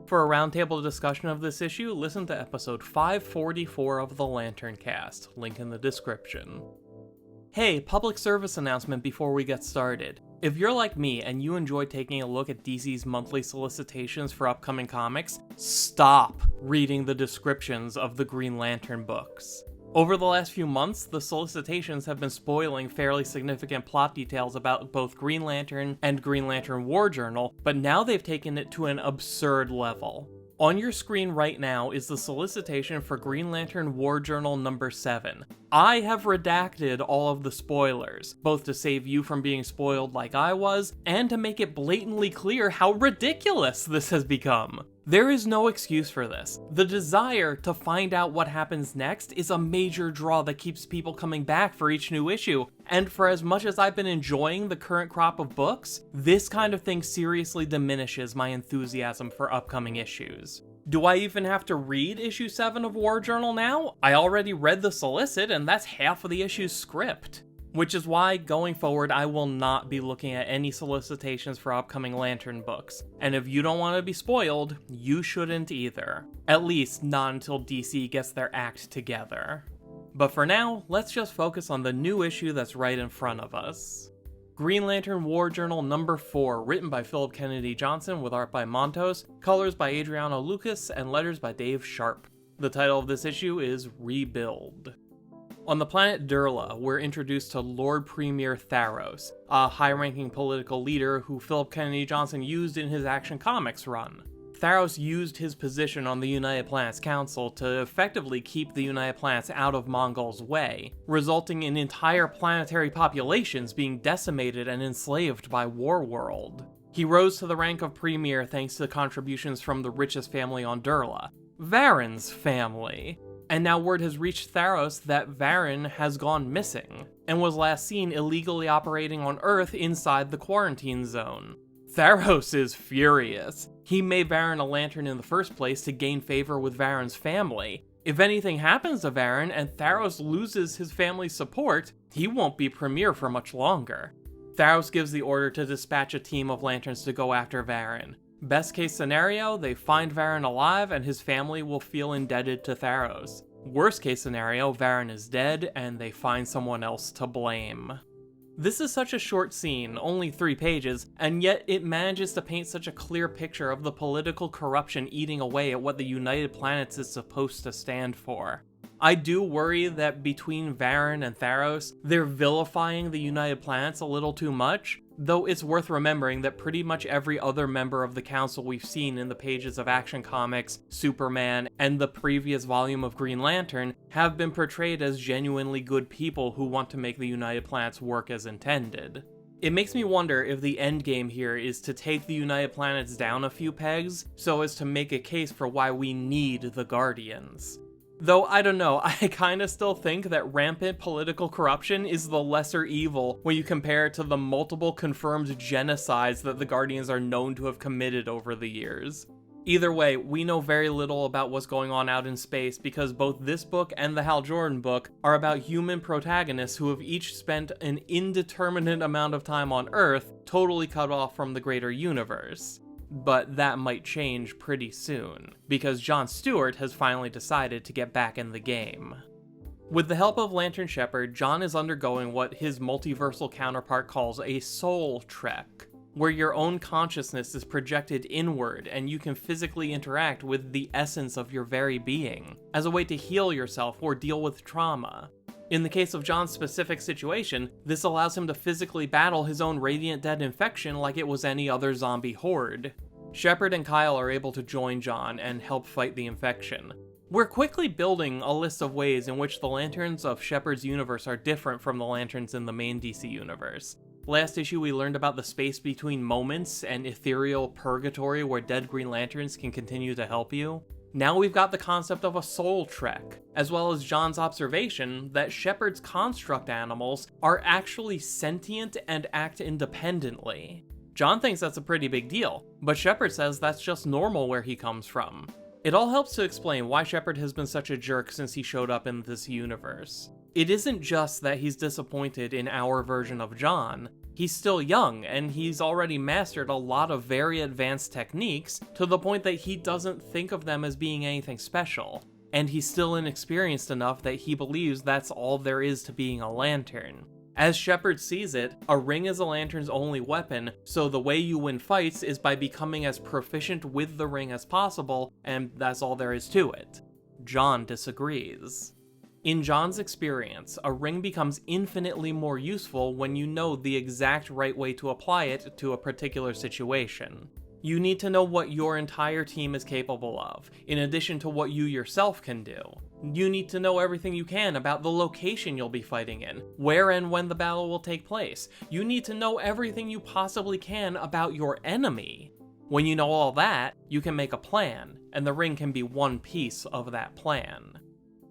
For a roundtable discussion of this issue, listen to episode 544 of the Lantern Cast, link in the description. Hey, public service announcement before we get started. If you're like me and you enjoy taking a look at DC's monthly solicitations for upcoming comics, stop reading the descriptions of the Green Lantern books. Over the last few months, the solicitations have been spoiling fairly significant plot details about both Green Lantern and Green Lantern War Journal, but now they've taken it to an absurd level. On your screen right now is the solicitation for Green Lantern War Journal number 7. I have redacted all of the spoilers, both to save you from being spoiled like I was, and to make it blatantly clear how ridiculous this has become. There is no excuse for this. The desire to find out what happens next is a major draw that keeps people coming back for each new issue, and for as much as I've been enjoying the current crop of books, this kind of thing seriously diminishes my enthusiasm for upcoming issues. Do I even have to read issue 7 of War Journal now? I already read the solicit, and that's half of the issue's script. Which is why, going forward, I will not be looking at any solicitations for upcoming Lantern books. And if you don't want to be spoiled, you shouldn't either. At least not until DC gets their act together. But for now, let's just focus on the new issue that's right in front of us. Green Lantern War Journal number 4, written by Philip Kennedy Johnson with art by Montos, colors by Adriano Lucas, and letters by Dave Sharp. The title of this issue is Rebuild. On the planet Durla, we're introduced to Lord Premier Tharos, a high-ranking political leader who Philip Kennedy Johnson used in his Action Comics run. Tharos used his position on the United Planets Council to effectively keep the United Planets out of Mongol's way, resulting in entire planetary populations being decimated and enslaved by Warworld. He rose to the rank of Premier thanks to contributions from the richest family on Durla, Varen's family. And now word has reached Tharos that Varen has gone missing, and was last seen illegally operating on Earth inside the quarantine zone. Tharos is furious. He made Varen a lantern in the first place to gain favor with Varen's family. If anything happens to Varen and Tharos loses his family's support, he won't be premier for much longer. Tharos gives the order to dispatch a team of lanterns to go after Varen. Best case scenario, they find Varen alive and his family will feel indebted to Tharos. Worst case scenario, Varen is dead and they find someone else to blame. This is such a short scene, only 3 pages, and yet it manages to paint such a clear picture of the political corruption eating away at what the United Planets is supposed to stand for. I do worry that between Varen and Tharos, they're vilifying the United Planets a little too much, though it's worth remembering that pretty much every other member of the Council we've seen in the pages of Action Comics, Superman, and the previous volume of Green Lantern have been portrayed as genuinely good people who want to make the United Planets work as intended. It makes me wonder if the endgame here is to take the United Planets down a few pegs, so as to make a case for why we need the Guardians. Though, I don't know, I kinda still think that rampant political corruption is the lesser evil when you compare it to the multiple confirmed genocides that the Guardians are known to have committed over the years. Either way, we know very little about what's going on out in space because both this book and the Hal Jordan book are about human protagonists who have each spent an indeterminate amount of time on Earth, totally cut off from the greater universe. But that might change pretty soon, because John Stewart has finally decided to get back in the game. With the help of Lantern Shepherd, John is undergoing what his multiversal counterpart calls a soul trek, where your own consciousness is projected inward and you can physically interact with the essence of your very being, as a way to heal yourself or deal with trauma. In the case of John's specific situation, this allows him to physically battle his own Radiant Dead infection like it was any other zombie horde. Shepard and Kyle are able to join John and help fight the infection. We're quickly building a list of ways in which the lanterns of Shepard's universe are different from the lanterns in the main DC universe. Last issue we learned about the space between moments and ethereal purgatory where dead Green Lanterns can continue to help you. Now we've got the concept of a soul trek, as well as John's observation that Shepard's construct animals are actually sentient and act independently. John thinks that's a pretty big deal, but Shepard says that's just normal where he comes from. It all helps to explain why Shepard has been such a jerk since he showed up in this universe. It isn't just that he's disappointed in our version of John, He's still young, and he's already mastered a lot of very advanced techniques to the point that he doesn't think of them as being anything special. And he's still inexperienced enough that he believes that's all there is to being a lantern. As Shepard sees it, a ring is a lantern's only weapon, so the way you win fights is by becoming as proficient with the ring as possible, and that's all there is to it. John disagrees. In John's experience, a ring becomes infinitely more useful when you know the exact right way to apply it to a particular situation. You need to know what your entire team is capable of, in addition to what you yourself can do. You need to know everything you can about the location you'll be fighting in, where and when the battle will take place. You need to know everything you possibly can about your enemy. When you know all that, you can make a plan, and the ring can be one piece of that plan.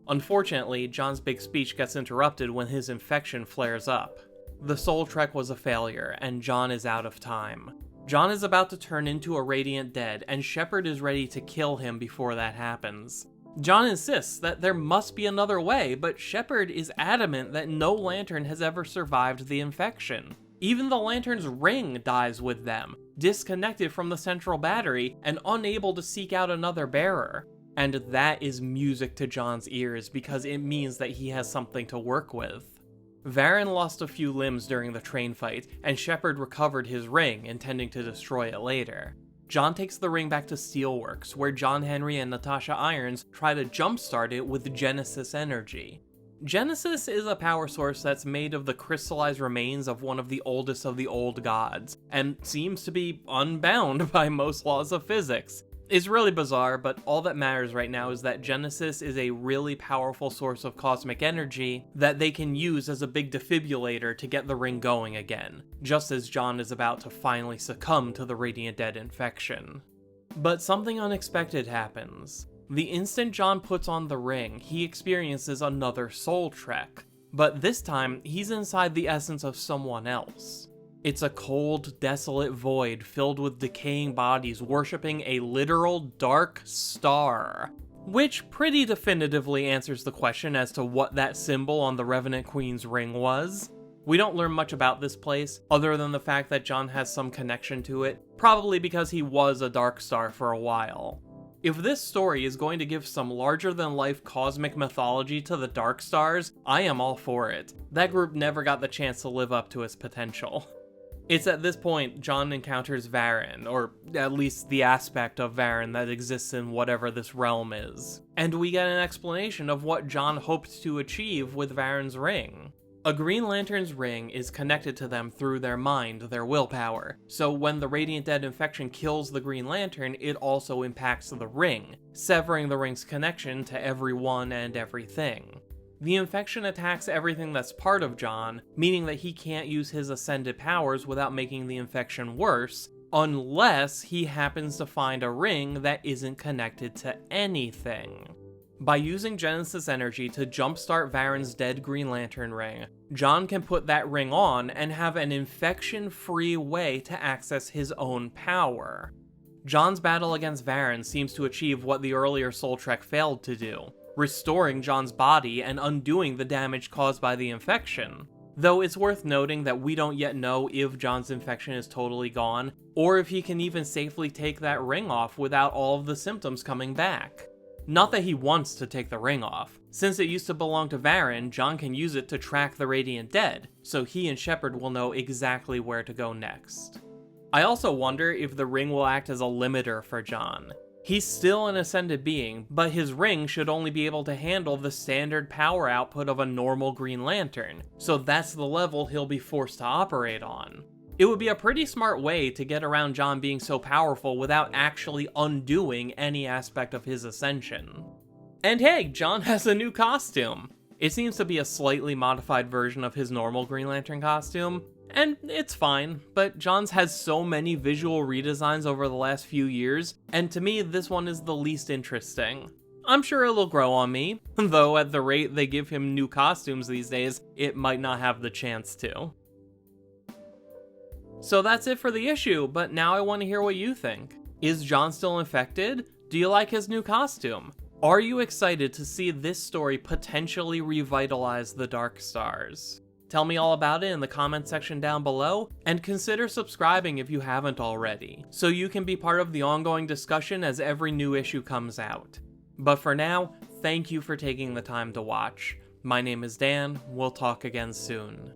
Unfortunately, John's big speech gets interrupted when his infection flares up. The Soul Trek was a failure, and John is out of time. John is about to turn into a Radiant Dead, and Shepard is ready to kill him before that happens. John insists that there must be another way, but Shepard is adamant that no lantern has ever survived the infection. Even the lantern's ring dies with them, disconnected from the central battery and unable to seek out another bearer. And that is music to John's ears because it means that he has something to work with. Varen lost a few limbs during the train fight, and Shepard recovered his ring, intending to destroy it later. John takes the ring back to Steelworks, where John Henry and Natasha Irons try to jumpstart it with Genesis energy. Genesis is a power source that's made of the crystallized remains of one of the old gods, and seems to be unbound by most laws of physics. It's really bizarre, but all that matters right now is that Genesis is a really powerful source of cosmic energy that they can use as a big defibrillator to get the ring going again, just as John is about to finally succumb to the Radiant Dead infection. But something unexpected happens. The instant John puts on the ring, he experiences another soul trek, but this time he's inside the essence of someone else. It's a cold, desolate void filled with decaying bodies worshipping a literal dark star, which pretty definitively answers the question as to what that symbol on the Revenant Queen's ring was. We don't learn much about this place, other than the fact that John has some connection to it, probably because he was a dark star for a while. If this story is going to give some larger-than-life cosmic mythology to the Dark Stars, I am all for it. That group never got the chance to live up to its potential. It's at this point John encounters Varen, or at least the aspect of Varen that exists in whatever this realm is, and we get an explanation of what John hoped to achieve with Varen's ring. A Green Lantern's ring is connected to them through their mind, their willpower, so when the Radiant Dead infection kills the Green Lantern, it also impacts the ring, severing the ring's connection to everyone and everything. The infection attacks everything that's part of John, meaning that he can't use his ascended powers without making the infection worse, unless he happens to find a ring that isn't connected to anything. By using Genesis energy to jumpstart Varen's dead Green Lantern ring, John can put that ring on and have an infection-free way to access his own power. John's battle against Varen seems to achieve what the earlier Soul Trek failed to do, restoring John's body and undoing the damage caused by the infection. Though it's worth noting that we don't yet know if John's infection is totally gone, or if he can even safely take that ring off without all of the symptoms coming back. Not that he wants to take the ring off. Since it used to belong to Varen, John can use it to track the Radiant Dead, so he and Shepard will know exactly where to go next. I also wonder if the ring will act as a limiter for John. He's still an ascended being, but his ring should only be able to handle the standard power output of a normal Green Lantern, so that's the level he'll be forced to operate on. It would be a pretty smart way to get around John being so powerful without actually undoing any aspect of his ascension. And hey, John has a new costume! It seems to be a slightly modified version of his normal Green Lantern costume, and it's fine, but John's has so many visual redesigns over the last few years, and to me this one is the least interesting. I'm sure it'll grow on me, though at the rate they give him new costumes these days, it might not have the chance to. So that's it for the issue, but now I want to hear what you think. Is John still infected? Do you like his new costume? Are you excited to see this story potentially revitalize the Dark Stars? Tell me all about it in the comment section down below, and consider subscribing if you haven't already, so you can be part of the ongoing discussion as every new issue comes out. But for now, thank you for taking the time to watch. My name is Dan, we'll talk again soon.